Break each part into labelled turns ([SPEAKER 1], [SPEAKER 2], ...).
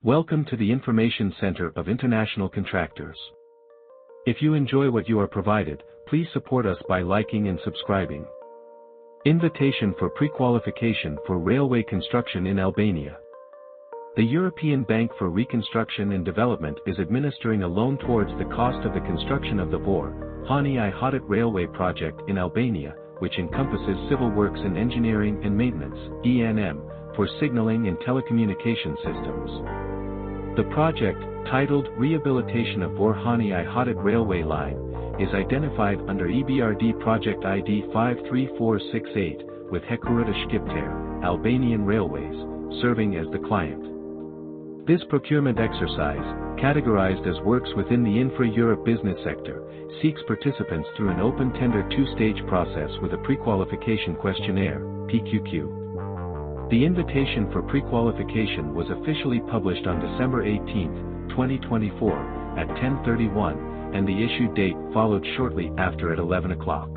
[SPEAKER 1] Welcome to the Information Center of International Contractors. If you enjoy what you are provided, please support us by liking and subscribing. Invitation for Prequalification for Railway Construction in Albania. The European Bank for Reconstruction and Development is administering a loan towards the cost of the construction of the Vore-Hani I Hotit Railway Project in Albania, which encompasses civil works and engineering and maintenance, (E&M), for signaling and telecommunication systems. The project, titled Rehabilitation of Vore-Hani I Hotit Railway Line, is identified under EBRD Project ID 53468, with Hekurudha Shqiptare, Albanian Railways, serving as the client. This procurement exercise, categorized as works within the Infra Europe business sector, seeks participants through an open tender two-stage process with a prequalification questionnaire, PQQ. The invitation for prequalification was officially published on December 18, 2024, at 10:31, and the issue date followed shortly after at 11 o'clock.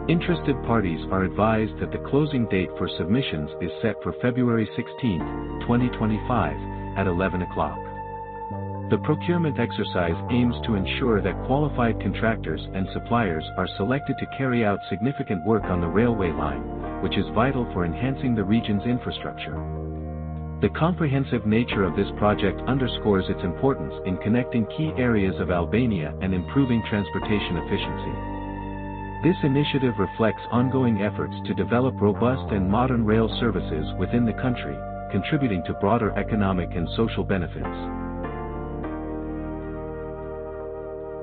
[SPEAKER 1] Interested parties are advised that the closing date for submissions is set for February 16, 2025, at 11 o'clock. The procurement exercise aims to ensure that qualified contractors and suppliers are selected to carry out significant work on the railway line, which is vital for enhancing the region's infrastructure. The comprehensive nature of this project underscores its importance in connecting key areas of Albania and improving transportation efficiency. This initiative reflects ongoing efforts to develop robust and modern rail services within the country, contributing to broader economic and social benefits.